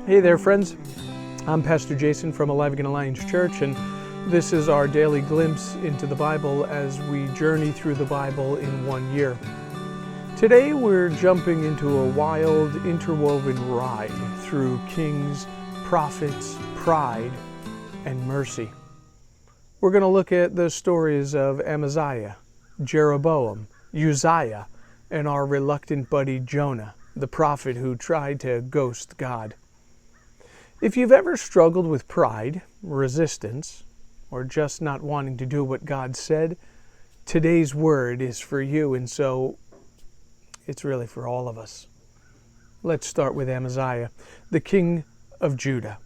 Hey there, friends. I'm Pastor Jason from Alive Again Alliance Church, and this is our daily glimpse into the Bible as we journey through the Bible in 1 year. Today we're jumping into a wild, interwoven ride through kings, prophets, pride, and mercy. We're going to look at the stories of Amaziah, Jeroboam, Uzziah, and our reluctant buddy Jonah, the prophet who tried to ghost God. If you've ever struggled with pride, resistance, or just not wanting to do what God said, today's word is for you, and so it's really for all of us. Let's start with Amaziah, the king of Judah.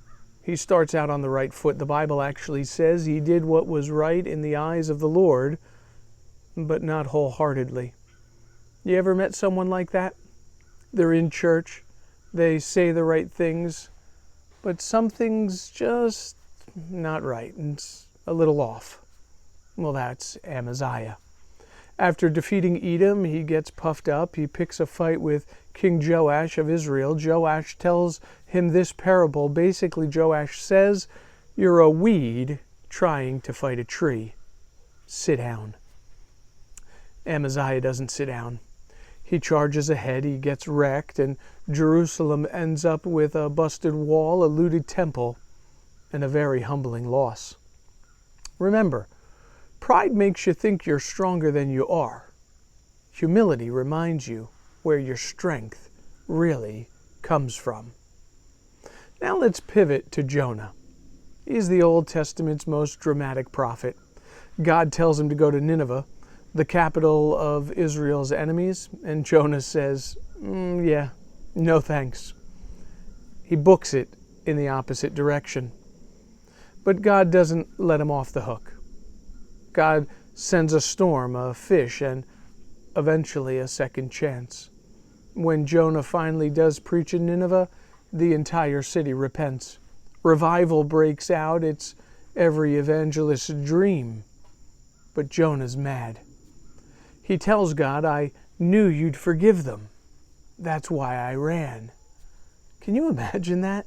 He starts out on the right foot. The Bible actually says he did what was right in the eyes of the Lord, but not wholeheartedly. You ever met someone like that? They're in church, they say the right things, but something's just not right, and it's a little off. Well, that's Amaziah. After defeating Edom, he gets puffed up. He picks a fight with King Joash of Israel. Joash tells him this parable. Basically, Joash says, "You're a weed trying to fight a tree. Sit down." Amaziah doesn't sit down. He charges ahead, he gets wrecked, and Jerusalem ends up with a busted wall, a looted temple, and a very humbling loss. Remember, pride makes you think you're stronger than you are. Humility reminds you where your strength really comes from. Now let's pivot to Jonah. He's the Old Testament's most dramatic prophet. God tells him to go to Nineveh, the capital of Israel's enemies, and Jonah says, yeah, no thanks. He books it in the opposite direction. But God doesn't let him off the hook. God sends a storm, a fish, and eventually a second chance. When Jonah finally does preach in Nineveh, the entire city repents. Revival breaks out. It's every evangelist's dream. But Jonah's mad. He tells God, "I knew you'd forgive them. That's why I ran." Can you imagine that?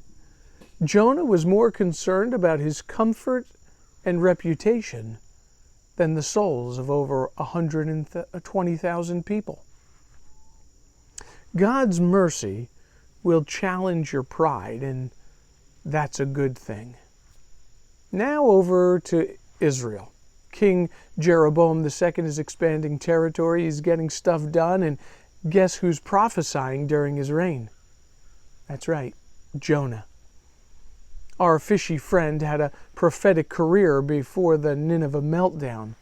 Jonah was more concerned about his comfort and reputation than the souls of over 120,000 people. God's mercy will challenge your pride, and that's a good thing. Now over to Israel. King Jeroboam II is expanding territory. He's getting stuff done, and guess who's prophesying during his reign? That's right, Jonah. Our fishy friend had a prophetic career before the Nineveh meltdown.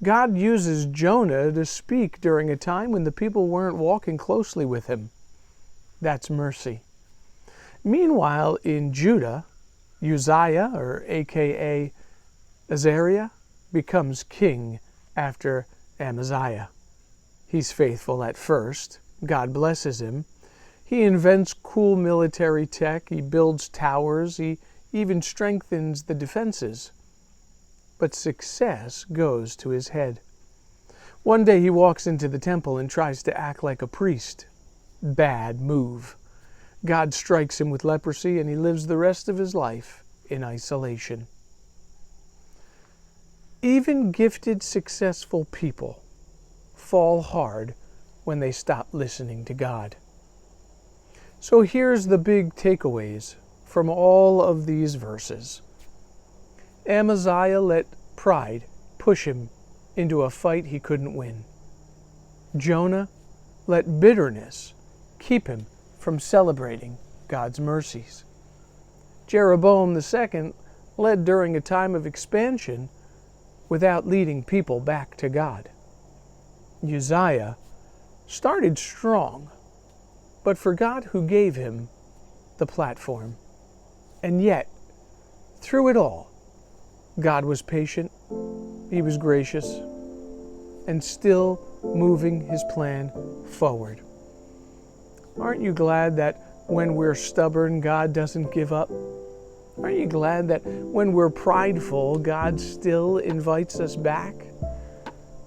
God uses Jonah to speak during a time when the people weren't walking closely with him. That's mercy. Meanwhile, in Judah, Uzziah, or a.k.a. Azariah, becomes king after Amaziah. He's faithful at first. God blesses him. He invents cool military tech. He builds towers. He even strengthens the defenses. But success goes to his head. One day he walks into the temple and tries to act like a priest. Bad move. God strikes him with leprosy, and he lives the rest of his life in isolation. Even gifted, successful people fall hard when they stop listening to God. So here's the big takeaways from all of these verses. Amaziah let pride push him into a fight he couldn't win. Jonah let bitterness keep him from celebrating God's mercies. Jeroboam II led during a time of expansion without leading people back to God. Uzziah started strong, but forgot who gave him the platform. And yet, through it all, God was patient, He was gracious, and still moving His plan forward. Aren't you glad that when we're stubborn, God doesn't give up? Aren't you glad that when we're prideful, God still invites us back?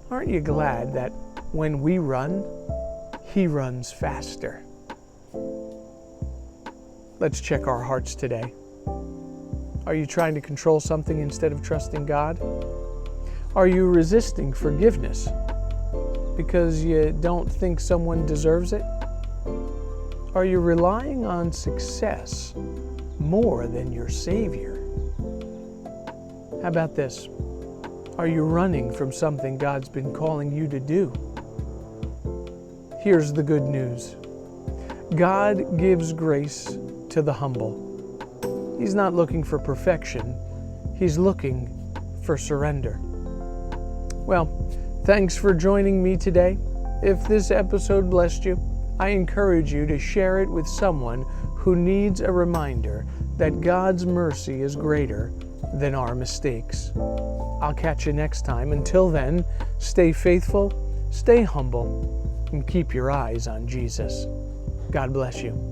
Aren't you glad that when we run, He runs faster? Let's check our hearts today. Are you trying to control something instead of trusting God? Are you resisting forgiveness because you don't think someone deserves it? Are you relying on success more than your Savior? How about this? Are you running from something God's been calling you to do? Here's the good news. God gives grace to the humble. He's not looking for perfection. He's looking for surrender. Well, thanks for joining me today. If this episode blessed you, I encourage you to share it with someone who needs a reminder that God's mercy is greater than our mistakes. I'll catch you next time. Until then, stay faithful, stay humble, and keep your eyes on Jesus. God bless you.